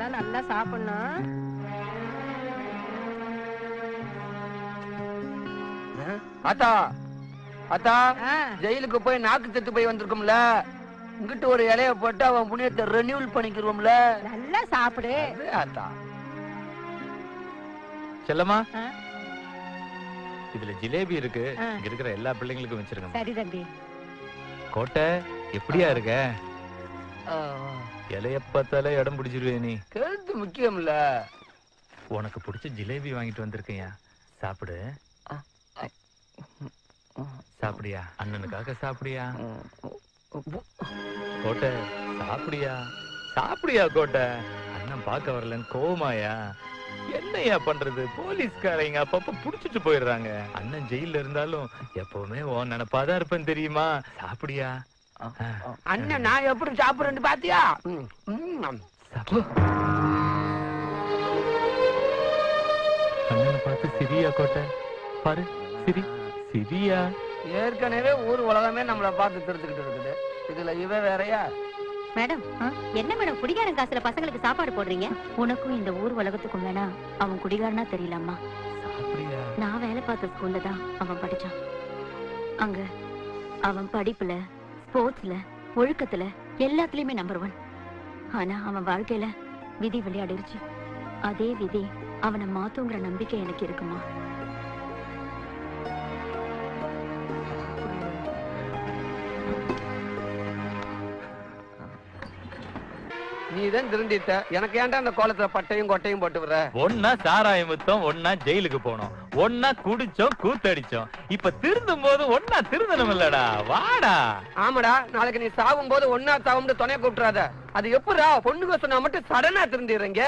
தான் நல்லா சாப்பிடணும். அத்தா அத்தா ஜெயிலுக்கு போய் நாக்கு செத்து போய் வந்திருக்கோம்ல, இங்கிட்டு ஒரு இலைய போட்டு அவன் புண்ணியத்தை ரெனியூல் பண்ணிக்கிறோம்ல. நல்லா சாப்பிடு. அத்தா செல்லம்மா, இதுல ஜிலேபி இருக்கு, இங்க இருக்கிற எல்லா பிள்ளைங்களுக்கும் வச்சிருங்க. சரி தம்பி. கோட்டை எப்படியா இருக்க? இலைய பார்த்தாலே இடம் பிடிச்சிருவே. நீ கருத்து முக்கியம்ல. உனக்கு பிடிச்ச ஜிலேபி வாங்கிட்டு வந்திருக்கையா, சாப்பிடு. சாப்பிடியா? அண்ணனுக்காக சாப்பிடியா? கோட்டை சாப்பிடியா? சாப்பிடியா கோட்டை? அண்ணன் பார்க்க வரலன்னு கோவமாயா? என்னையா பண்றது, போலீஸ்காரங்க அப்பப்ப புடிச்சிட்டு போயிடுறாங்க. அண்ணன் ஜெயில இருந்தாலும் எப்பவுமே உன் நினைப்பாதான் இருப்பேன் தெரியுமா? சாப்பிடியா? அண்ணன் நான் எப்படி சாப்பிடுறேன்னு பாத்தியா? அண்ணனை பார்த்து சிரியா கோட்டை, பாரு சிரி சிரியா. ஏற்கனவே ஊர் உலகமே நம்மள பார்த்து திருத்துக்கிட்டு இருக்குது, இதுல இவ வேறையா? மேடம், என்ன மேடம் குடிகாரன் காசுல பசங்களுக்கு சாப்பாடு போடுறீங்க? உனக்கும் இந்த ஊர் உலகத்துக்கும் வேணா அவன் குடிகாரனா தெரியலம்மா. நான் வேலை பார்த்த ஸ்கூல்ல தான் அவன் படிச்சான். அங்க அவன் படிப்புல, ஸ்போர்ட்ஸ்ல, ஒழுக்கத்துல எல்லாத்துலயுமே நம்பர் 1. ஆனா அவன் வாழ்க்கையில விதி விளையாடிருச்சு. அதே விதி அவனை மாத்துங்கிற நம்பிக்கை எனக்கு இருக்குமா? நீதான் திருண்டிட்ட, எனக்கு ஏன்டா அந்த கோலத்துல பட்டையும் கொட்டையும் போட்டு விடுற? ஒன்னா சாராயம் வித்தோம், ஒன்னா ஜெயிலுக்கு போனோம், ஒன்னா குடிச்சோம், கூத்தடிச்சோம். இப்ப திருந்தும் போது ஒன்னா திருந்தணும் இல்லடா, வாடா. ஆமாடா, நாளைக்கு நீ சாவும் போது ஒன்னா சாவும் துணைய கூப்பிட்டுறாத. அது எப்படா பொண்ணுங்க சொன்னா மட்டும் சடனா திருந்திடுறீங்க?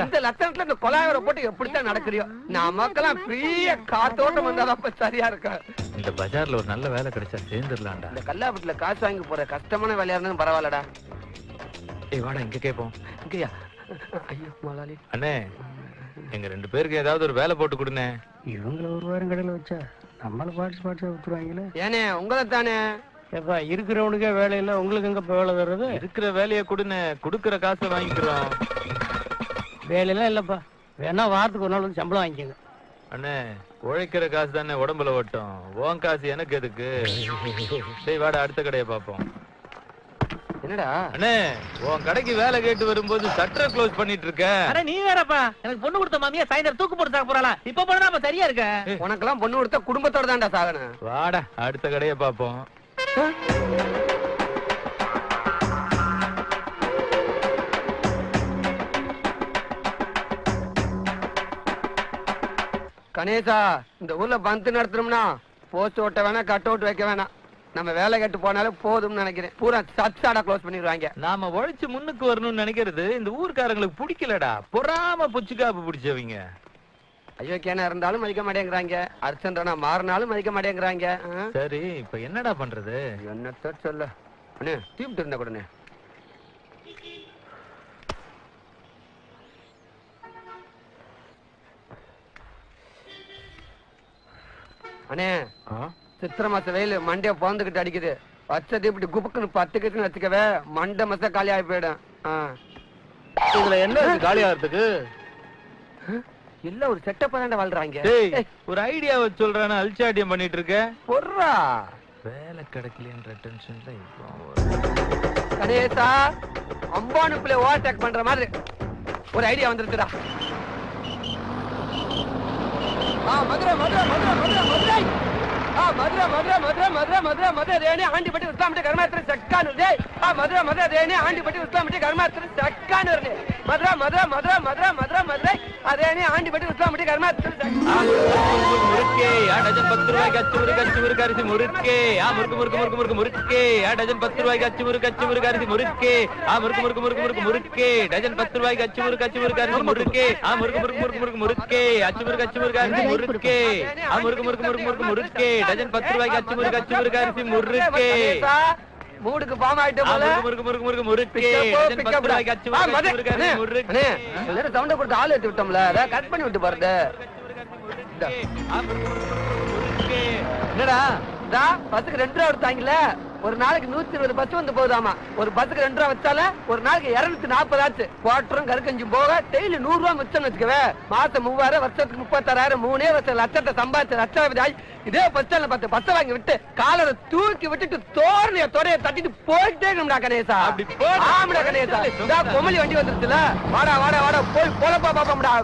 இந்த லட்சணத்துல இந்த கொலாயரை போட்டு எப்படித்தான் நடக்குறியோ? நமக்கெல்லாம் பெரிய காத்தோட்டம் வந்தாதான் சரியா இருக்க. இந்த பஜார்ல ஒரு நல்ல வேலை கிடைச்சா சேர்ந்துடலாம்டா. இந்த கல்லாப்பட்டுல காசு வாங்கி போற கஷ்டமான வேலையா இருந்தாலும் பரவாயில்லடா. ஏய் வாடா, இங்க கேப்போம். இங்கயா? ஐயோ முதலாளி. அண்ணே, எங்க 2 பேருக்கு ஏதாவது ஒரு வேலை போட்டு கொடுனே. இவங்கள ஒரு வாரம் கடையில வச்சா நம்மள பாட்டு விட்டுருவாங்களே. ஏனே உங்களை தானே? ஏப்பா இருக்கிறவனுக்கே வேலை இல்ல, உங்களுக்கு எங்க வேலை தர்றது? இருக்கிற வேலையை கொடுனே, கொடுக்கற காசை வாங்கிக்கிறோம். வேலையெல்லாம் இல்லப்பா, வேணா வாரத்துக்கு ஒரு நாள் வந்து சம்பளம் வாங்கிக்கோங்க. அண்ணே, உழைக்கிற காசு தானே உடம்புல ஓட்டும், உன் காசு எனக்கு எதுக்கு? சரி வாடா, அடுத்த கடையை பாப்போம். என்னடா அண்ணே, உன் கடைக்கு வேலை கேட்டு வரும்போது ஷட்டர் க்ளோஸ் பண்ணிட்டு இருக்க. அட நீ வேறப்பா, எனக்கு பொண்ணு கொடுத்த மாமியா சாயந்தரம் தூக்கு போட்டு சாக போறாளா? இப்ப போனா நம்ம சரியா இருக்க. உனக்கெல்லாம் பொண்ணு கொடுத்தா குடும்பத்தோட தான்டா சாகணும். வாடா, அடுத்த கடையை பாப்போம். கணேசா, இந்த ஊர்ல பந்து நடத்தணும்னா போஸ்ட் ஓட்ட வேணா, கட் அவுட் வைக்க வேணாம். நம்ம வேலை கேட்டு போனாலும் போதும்னு நினைக்கிறேன். பூரா சச்சாடா க்ளோஸ் பண்ணிடுவாங்க. நாம உழைச்சு முன்னுக்கு வரணும்னு நினைக்கிறது இந்த ஊர்க்காரங்களுக்கு பிடிக்கலடா. பொறாம புச்சுக்காப்பு பிடிச்சவங்க. அயோக்கியனா இருந்தாலும் மதிக்க மாட்டேங்கிறாங்க, அர்ச்சன்றனா மாறினாலும் மதிக்க மாட்டேங்கிறாங்க. சரி, இப்ப என்னடா பண்றது? என்னத்த சொல்ல அண்ணே, தீப்ட்டு இருந்த கூடனே. அண்ணே, சித்திர மாச வெயில் மண்டைய போந்துகிட்டு அடிக்குது. பச்சை தீப்பிட்டு குப்புக்குன்னு 10 கிட்டுன்னு வச்சுக்கவே மண்டை மச காலி ஆகி போயிடும். இதுல என்ன காலி ஆகிறதுக்கு? இல்ல ஒரு செட்டப்பா தான் வாழ்றாங்க. ஒரு ஐடியாவை சொல்றானே, அல்சாட்டியம் பண்ணிட்டு இருக்க. பொர்றா வேலை கிடைக்கலன்ற டென்ஷன்ல கணேசா, அம்பானு பிள்ளை ஓவர்டேக் பண்ற மாதிரி ஒரு ஐடியா வந்துருச்சுடா. மதுரை மதுரை மதுரை மதுரை மதுரை மதுரை மதுரை மதுரை மதுரை மதுரை மதுரை ரேணி ஆண்டிப்பட்டி உஸ்லாமிட்டி கர்மாத்திர சக்கானு. மதுரை மதுரை ரேணி ஆண்டிப்பட்டி உஸ்லாமிட்டி கர்மாத்திர சக்கானு. மதுரை மதுரை மதுரை மதுரை மதுரை மதுரை ரேணி ஆண்டிப்பட்டி உஸ்லாமிட்டி கர்மாத்திர முறுக்கே டஜன் 10 ரூபாய்க்கு அச்சு முறுக்கு அரிசி முறுக்கே. முறுக்கு முறுக்கு முறுக்கு முறுக்கு முறுக்கே டஜன் 10 ரூபாய்க்கு அச்சு முறுக்கு அரிசி முறுக்கே. முறுக்கு முறுக்கு முறுக்கு முறுக்கு முறுக்கே டஜன் 10 ரூபாய்க்கு அச்சு முறுக்கு அரிசி முறுக்கே. முறுக்கு முறுக்கு முறுக்கு முறுக்கு முறுக்கே அச்சு முறுக்கு அரிசி முறுக்கே. முறுக்கு முறுக்கு முறுக்கு முறுக்கு முறுக்கே டஜன் 10 ரூபாய்க்கு அச்சு முறுக்கு அரிசி முறுக்கே. மூடுக்கு பாம் ஆயிட்டு போல. முறுக்கு முறுக்கு முறுக்கு முறுக்கே டஜன் 10 ரூபாய்க்கு அச்சு முறுக்கு அரிசி முறுக்கே. எல்லாரும் சவுண்ட போட்டு ஆள் ஏத்தி விட்டோம்ல, அத கட் பண்ணி விட்டு பாருங்க. என்னடா பஸ்ஸுக்கு 2 ரூபா எடுத்தாங்கல்ல, ஒரு நாளைக்கு 120 பஸ் வந்து போகுதாமா. ஒரு பஸ்ஸுக்கு 2 ரூபா வச்சால ஒரு நாளைக்கு 240 ஆச்சு. குவாட்டரும் கருக்கஞ்சும் போக டெய்லி 100 ரூபா மிச்சம் வச்சுக்கவே. மாசம் 3000, வருஷத்துக்கு 36,000, 3 வருஷம் லட்சத்தை சம்பாதிச்சு லட்சாதிபதி ஆகி இதே பஸ் ஸ்டாண்ட்ல 10 பஸ் வாங்கி விட்டு காலரை தூக்கி விட்டுட்டு தோரணைய தொடைய தட்டிட்டு போயிட்டே இருக்கணும்டா கணேசா. ஆமாடா கணேசா. கொமலி வண்டி வந்துருச்சுல. வாடா வாடா வாடா போய் போலப்பா பாப்போம்டா.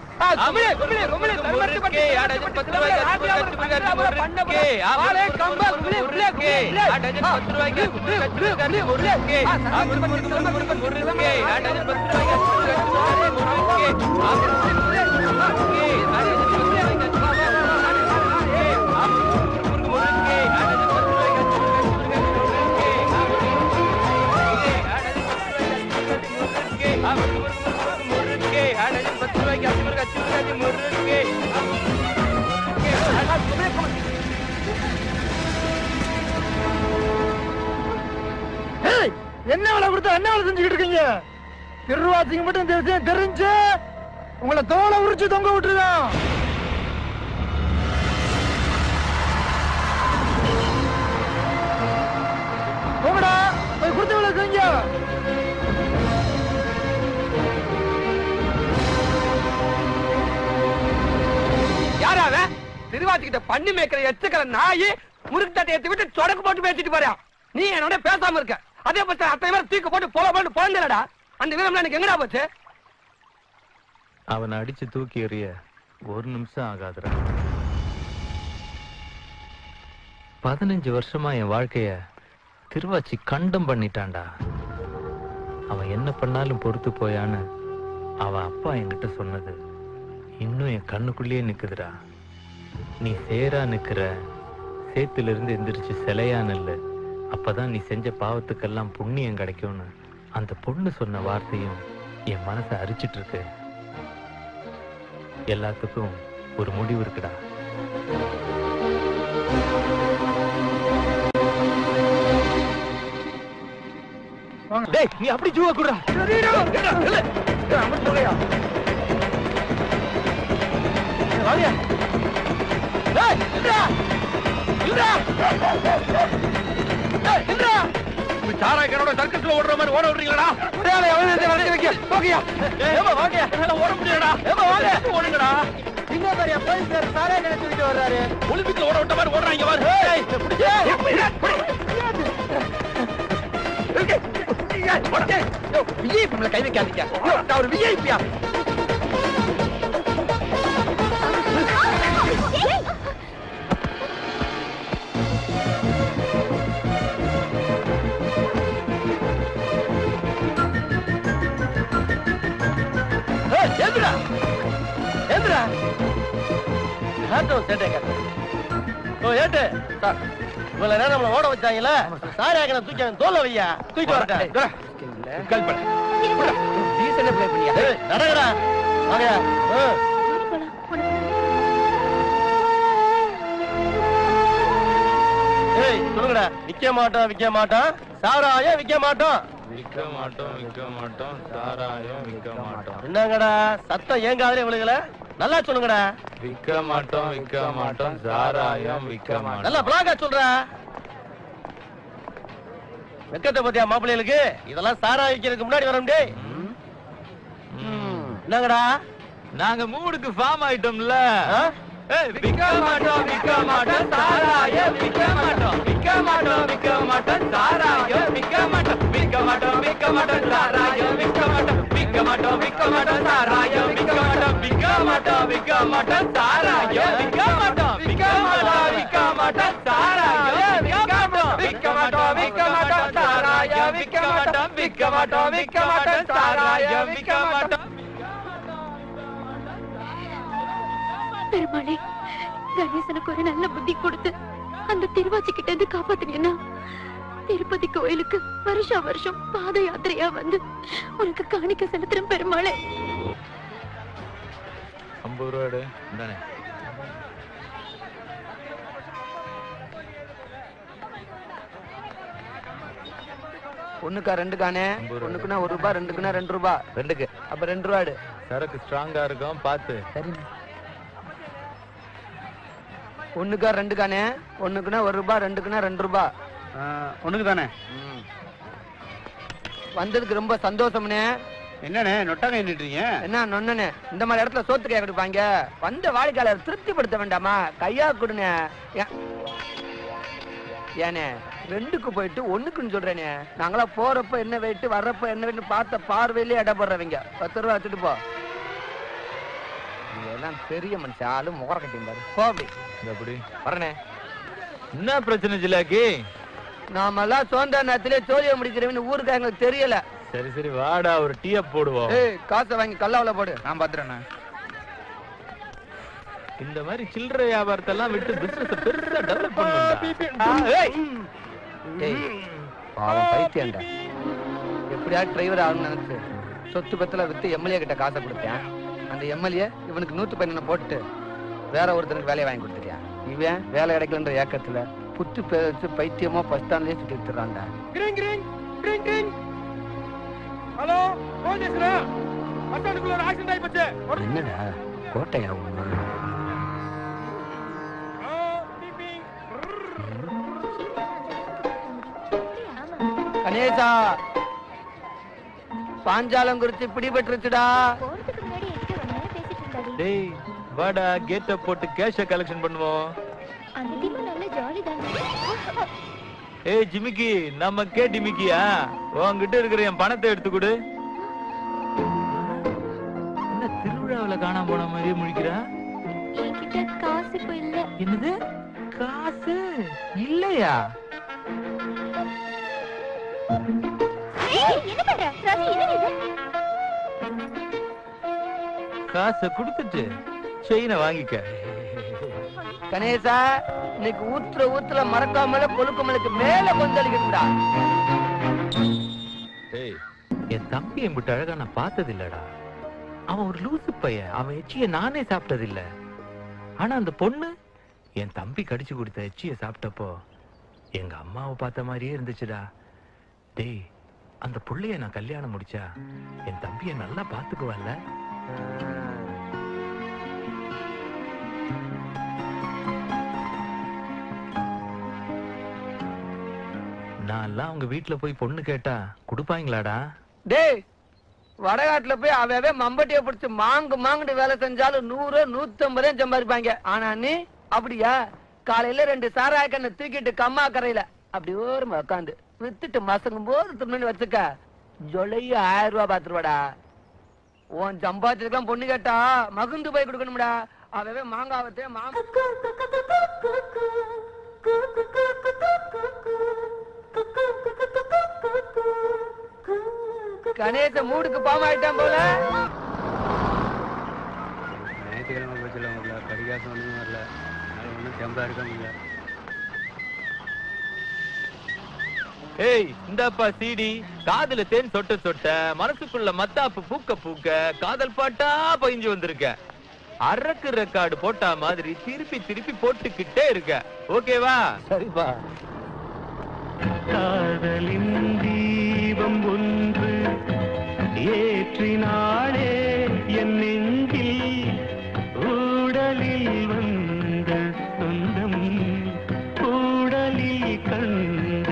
கொமலி கொமலி கொமலி முறுக்கே டஜன் 10 ரூபாய்க்கு அச்சு முறுக்கே. ஆளே கம்பா முறுக்கே டஜன் 10 ரூபாய்க்கு அச்சு முறுக்கே. முறுக்கே முறுக்கு முறுக்கு முறுக்கே டஜன் 10 ரூபாய்க்கு அச்சு முறுக்கே. என்ன வேலை கொடுத்தா என்ன வேலை செஞ்சுக்கிட்டு இருக்கீங்க? திருவாசிங்க மட்டும் இந்த விஷயம் தெரிஞ்சு உங்களை தோலை உரிச்சு தொங்க விட்டுருதான். போங்கடா போய் கொடுத்த வேலை செஞ்ச. யாராவ திருவாச்சிக்கிட்ட பண்ணி மேய்க்கிற எச்சுக்கிற நாயி முறுக்கு தட்டை ஏத்தி விட்டு சொடக்கு போட்டு பேசிட்டு போறியா? நீ என்னோட பேசாம இருக்க. அதே பத்தி அத்தனை பேர் தூக்கு போட்டு போல போட்டு போந்தலடா. அந்த வீரம் எனக்கு எங்கடா போச்சு? அவனை அடிச்சு தூக்கி எறிய 1 நிமிஷம் ஆகாதுடா. 15 வருஷமா என் வாழ்க்கைய திருவாச்சி கண்டம் பண்ணிட்டான்டா. அவன் என்ன பண்ணாலும் பொறுத்து போயான்னு அவன் அப்பா என்கிட்ட சொன்னது இன்னும் என் கண்ணுக்குள்ளேயே நிக்குதுடா. நீ சேரா நிக்கிற, சேத்துல இருந்து எந்திரிச்சு சிலையா நெல்லு, அப்பதான் நீ செஞ்ச பாவத்துக்கெல்லாம் புண்ணியம் கிடைக்கும்னு அந்த பொண்ணு சொன்ன வார்த்தையும் என் மனசை அரிச்சிட்டு இருக்கு. எல்லாத்துக்கும் ஒரு முடிவு இருக்குடா. டேய் நீ அப்படி ஜூவா குடுறா. வாங்க. டேய் இல்லடா. இல்லடா. டேய் இல்லடா. நீ சாராயக்கனோட சர்க்கஸ்ல ஓடுற மாதிரி ஓட விடுறீங்களா? ஒரேல எவனே வந்து வைக்க. போகியா. ஏமா வாங்க. என்னால ஓட முடியலடா. ஏமா வாங்க. ஓடுங்கடா. இங்க பாரு போலீஸ் சாராயக்கனை தூக்கிட்டு வர்றாரு. ஒலிம்பிக்ல ஓட விட்ட மாதிரி ஓடுறாங்க பாரு. ஏய் புடிச்சே. விஐபி கை வைக்காதீங்க. நான் ஒரு விஐபியா? ஏந்திரா ஏந்திரா. ஏட்டு இவ்வளவு நேரம் நம்மள ஓட வச்சாங்கல்ல, சாராயக்கனை தூக்கி அவன் தோல்ல வையா. தூக்கி வரட்டேன். நடக்கிறா வாங்க. ஏய் சொல்லுங்கடா. விக்க மாட்டோம் விக்க மாட்டோம் சாராயம் விக்க மாட்டோம். விக்க மாட்டோம் விக்க மாட்டோம் சாராயம் விக்க மாட்டோம். என்னங்கடா சத்தம் ஏன் காதுல விழுகல? நல்லா சொல்லுங்கடா. விக்க மாட்டோம் விக்க மாட்டோம் சாராயம் விக்க மாட்டோம். நல்லா பிளாங்கா சொல்ற. வெக்கத்தை பத்தியா மாப்பிள்ளைகளுக்கு? இதெல்லாம் சாராயம் விக்கிறதுக்கு முன்னாடி வரும். டேய் என்னங்கடா நாங்க மூடுக்கு ஃபார்ம் ஆயிட்டோம்ல. விக்க மாட்டோம் விக்க மாட்டோம் சாராயம் விக்க மாட்டோம். விக்க மாட்டோம் விக்க மாட்டோம் சாராயம் விக்க மாட்டோம். விக்க மாட்டோம் விக்க மாட்டோம் சாராயம் விக்க மாட்டோம். விக்க மாட்டோம் விக்க மாட்டோம் சாராயம் விக்க மாட்டோம். விக்க மாட்டோம் விக்க மாட்டோம் சாராயம் விக்க மாட்டோம். விக்க மாட்டோம் விக்க மாட்டோம் சாராயம் விக்க மாட்டோம். விக்க மாட்டோம் விக்க மாட்டோம் சாராயம் விக்க மாட்டோம். விக்க மாட்டோம் விக்க மாட்டோம் சாராயம் விக்க மாட்டோம். பெருமாளே, கணேசனுக்கு ஒரு நல்ல புத்தி கொடுத்து அந்த திருவாச்சி கிட்ட இருந்து காப்பாத்தினா திருப்பதி கோயிலுக்கு வருஷா வருஷம் பாத யாத்திரையா வந்து உனக்கு காணிக்க செலுத்துறேன் பெருமாளே. 50 ரூபாடு தானே. ஒண்ணுக்கா 2 கானே. ஒண்ணுக்குன்னா 1 ரூபாய், 2க்குன்னா 2 ரூபாய். 2க்கு அப்ப 2 ரூபாடு. சரக்கு ஸ்ட்ராங்கா இருக்கும் பாத்து. சரி. ஒண்ணுக்கா 2 கானே. ஒண்ணுக்குன்னா 1 ரூபாய், 2க்குன்னா 2 ரூபாய். ஒண்ணுக்கு தானே. வந்ததுக்கு ரொம்ப சந்தோஷம்னே. என்னண்ணே நொட்டாங்க நின்றுட்டீங்க? என்ன நொண்ணனே, இந்த மாதிரி இடத்துல சோத்து கையா கொடுப்பாங்க. வந்த வாடிக்கையாளர் திருப்திப்படுத்த வேண்டாமா? கையா கொடுனே. ஏனே 2க்கு போயிட்டு 1க்குன்னு சொல்றேனே. நாங்களா போறப்ப என்ன வெயிட்டு வர்றப்ப என்ன வெயிட்டு பார்த்த பார்வையிலே இடப்படுறவங்க. 10 ரூபா வச்சுட்டு போ. இதெல்லாம் பெரிய மனுஷன் ஆளு முகர கட்டியிருந்தாரு. போ அப்படி எப்படி வரனே. என்ன பிரச்சனை ஜிலாக்கி? நாமெல்லாம் சோந்தா நேரத்திலே சோழிய முடிக்கிறவன்னு ஊருக்கு எங்களுக்கு தெரியல. சரி சரி வாடா ஒரு டீ போடுவோம். காசை வாங்கி கல்லாவில போடு. நான் பாத்துறேண்ணே. இந்த மாதிரி சில்லறை வியாபாரத்தை எல்லாம் விட்டு பிசினஸ் பெருசா டெவலப் பாவம் பைத்தியம்டா. எப்படியாவது டிரைவர் ஆகணும்னு நினைச்சு சொத்து பத்துல வித்து எம்எல்ஏ கிட்ட காசை கொடுத்தேன். அந்த எம்எல்ஏ இவனுக்கு 111 போட்டு வேற ஒருத்தனுக்கு வேலையை வாங்கி கொடுத்துட்டியா. இவன் வேலை கிடைக்கலன்ற ஏக்கத்துல புத்து பேச்சு பைத்தியமா பஸ் ஸ்டாண்ட்லயே சுத்தி எடுத்துறான்டா. ஹலோ போலீஸ்ரா, பஸ் ஸ்டாண்டுக்குள்ள ஒரு ஆக்சிடென்ட் ஆயிப்போச்சு. என்னடா கோட்டையா? கணேசா, பாஞ்சாலம் குறிச்சு பிடிபட்டுருச்சுடா. டேய் வாடா கேட்ட போட்டு கேஷ கலெக்ஷன் பண்ணுவோம். ஏய் ஜிமிக்கி, நமக்கே டிமிக்கியா? உன்கிட்ட இருக்கிற என் பணத்தை எடுத்து கொடு. என்ன திருவிழாவில காணாம போன மாதிரியே முழிக்கிறா? காசு இப்ப இல்ல. என்னது காசு இல்லையா? என்ன பண்ற ராஜி? என்ன காசை கொடுத்துட்டு செயினை வாங்கிக்க. கணேசா, இன்னைக்கு ஊத்துல மறக்காமல கொழுக்கமலுக்கு மேல கொந்தளிக்கா. ஏய், என் தம்பி என்கிட்ட அழகா நான் பார்த்தது இல்லடா. அவன் ஒரு லூசு பையன். அவன் எச்சிய நானே சாப்பிட்டது இல்ல. ஆனா அந்த பொண்ணு என் தம்பி கடிச்சு கொடுத்த எச்சிய சாப்பிட்டப்போ எங்க அம்மாவை பார்த்த மாதிரியே இருந்துச்சுடா. டேய், அந்த புள்ளைய நான் கல்யாணம் முடிச்சா என் தம்பிய நல்லா பாத்துக்குவல்ல? நான் எல்லாம் உங்க வீட்டுல போய் பொண்ணு கேட்டா கொடுப்பாங்களாடா? டேய், வடகாட்டுல போய் அவவே மம்பட்டிய பிடிச்சு மாங்குட்டு வேலை செஞ்சாலும் 100 150 சம்பாதிப்பாங்க. ஆனா நீ அப்படியா? காலையில 2 சாராய கண்ணை தூக்கிட்டு கம்மா கரையில அப்படி ஓரமா உட்காந்து வித்துட்டு மசங்கும் போது திரும்ப வச்சுக்க ஜொலைய 1000 ரூபாய் பாத்துருவாடா. உன் சம்பாதிச்சதுக்கெல்லாம் பொண்ணு கேட்டா மகுந்து போய் கொடுக்கணும்டா. அவவே மாங்காவத்தே கணேச மூடுக்கு பாமாயிட்டான் போல. ஞாயிற்றுக்கிழமை போச்சுல வரல, கடிகாசம் ஒன்றும் வரல, அதனால ஒன்றும் ஜம்பா இருக்க முடியல. ஏய் இந்தாப்பா சீடி. காதுல தேன் சொட்ட சொட்ட மனசுக்குள்ள மத்தாப்பு பூக்க பூக்க காதல் பாட்டா பயிஞ்சு வந்திருக்க. அரக்கு ரெக்கார்டு போட்டா மாதிரி திருப்பி திருப்பி போட்டுக்கிட்டே இருக்க. ஓகேவா? சரிப்பா. காதலின் தீபம் ஒன்று ஏற்றினாளே என் நெஞ்சில், ஊடலில் வந்த சொந்தம், ஊடலில் கண்ட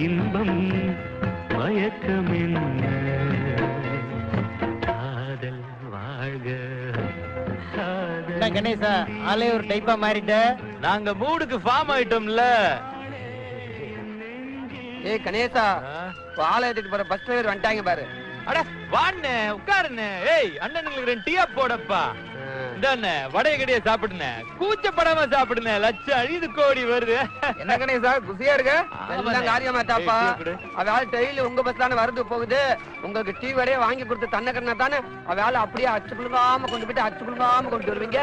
இன்பம், மயக்கம் என்ன காதல் வாழ்க. கணேசா, ஆளே ஒரு டைப்பா மாறிட்ட. நாங்க மூடுக்கு ஃபார்ம் ஆயிட்டோம்ல. ஏய் கணேசா, பாலை ஏத்திட்டு போற பஸ் டிரைவர் வந்துட்டாங்க பாரு. அட வாண்ணே, உட்காருண்ணே. ஏய் அண்ணனுங்களுக்கு 2 டீயா போடப்பா. இந்தாண்ணே வடைய கடையை சாப்பிடுனே. கூச்சப்படாம சாப்பிடுனே. லட்சம் அழிது கோடி வருது. என்ன கணேசா குசியா இருக்க? எல்லாம் காரியமாட்டாப்பா. அதாவது டெய்லி உங்க பஸ் தானே வருது போகுது. உங்களுக்கு டீ வடையே வாங்கி கொடுத்து தன்ன கண்ணா தானே அவால அப்படியே அச்சு புழுங்காம கொண்டு போயிட்டு அச்சு புழுங்காம கொண்டு வருவீங்க.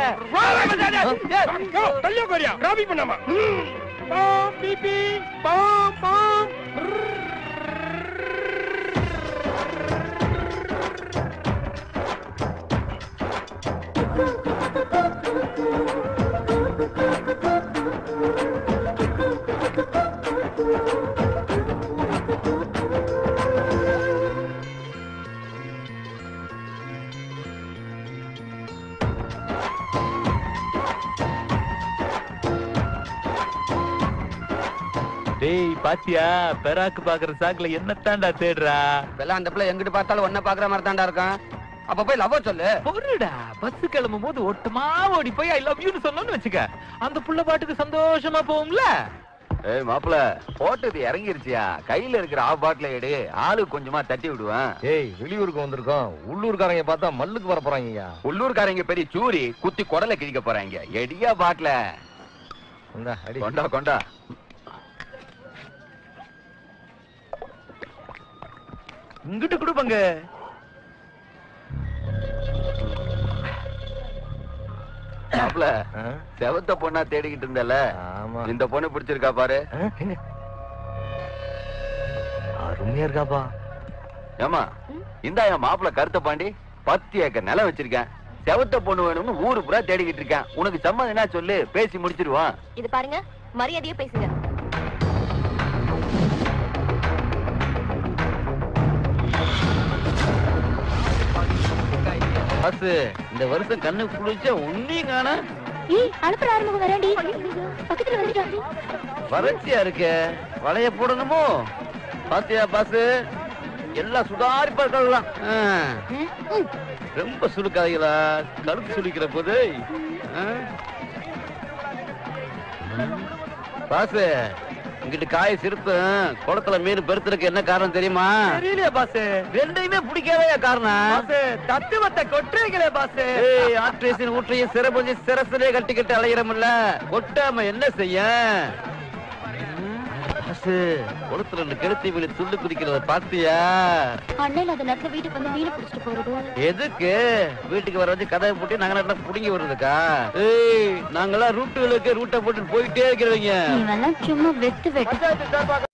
டேய் பாத்தியா பெராக்கு பாக்குற சாக்குல என்னத்தாண்டா தேடுறா? இப்பெல்லாம் அந்த பிள்ளை எங்கிட்டு பார்த்தாலும் ஒன்ன பாக்குற மாதிரி தாண்டா இருக்கான். அப்ப போய் லவ் சொல்லு. பொருடா பஸ் கிளம்பும் போது ஒட்டமா ஓடி போய் ஐ லவ் யூன்னு சொன்னோன்னு வச்சுக்க, அந்த புள்ள பாட்டுக்கு சந்தோஷமா போகும்ல. ஏய் மாப்பிள, போட்டது இறங்கிருச்சியா? கையில இருக்கிற ஆஃப் பாட்டில எடு, ஆளு கொஞ்சமா தட்டி விடுவேன். ஏய் வெளியூருக்கு வந்திருக்கோம், உள்ளூர்காரங்க பார்த்தா மல்லுக்கு வர போறாங்கய்யா. உள்ளூர்காரங்க பெரிய சூரி குத்தி குடலை கிழிக்க போறாங்க. எடியா பாட்டில கொண்டா கொண்டா. இங்கிட்டு கொடுப்பாங்க. மாப்பிள, செவத்த பொண்ணா தேடிக்கிட்டு இருந்தல, இந்த பொண்ணு பிடிச்சிருக்கா பாரு. அருமையா இருக்காப்பா. ஏமா இந்த என் மாப்பிள கருத்த பாண்டி 10 ஏக்கர் நிலம் வச்சிருக்கேன். செவத்த பொண்ணு வேணும்னு ஊரு பூரா தேடிக்கிட்டு இருக்கேன். உனக்கு சம்மதம் என்ன சொல்லு, பேசி முடிச்சிருவான். இது பாருங்க, மரியாதையா பேசுங்க. பாஸ், இந்த வருஷம் கண்ணு குளிச்ச உன்னையும் காண. ஏய் அனுப்புற ஆரம்பம் வரேன்டி, பக்கத்துல வந்துட்டாங்க. வறட்சியா இருக்க, வளைய போடணுமோ? பாத்தியா பாஸ், எல்லாம் சுதாரிப்பா இருக்கலாம். ரொம்ப சுடுக்காதீங்களா, கழுத்து சுளிக்கிற போது. பாஸ், இங்கிட்டு காய சிரிப்பு, குளத்துல மீன் பெருத்துருக்கு என்ன காரணம் தெரியுமா? தெரியலையா பாஸ்? ரெண்டையுமே பிடிக்காதே காரணம். தத்துவத்தை கொட்டுறீங்களே பாஸ். ஆட்ரேஷன் ஊற்றையும் சிறப்பு சிரசிலே கட்டிக்கிட்டு அலையிறமில்ல, கொட்டாம என்ன செய்ய? குளத்துல ரெண்டு கெளுத்தி மீன் துண்டு குதிக்கிறத பாத்தியா? அண்ணன் அந்த நேரத்துல வீட்டுக்கு வந்து மீன் பிடிச்சிட்டு போறது எதுக்கு? வீட்டுக்கு வர வச்சு கதவை போட்டு நாங்க புடிங்கி வருதுக்கா? ஏய், நாங்கெல்லாம் ரூட்டுகளுக்கு ரூட்டை போட்டு போயிட்டே இருக்கிறவங்க. சும்மா வெத்து வெட்டு.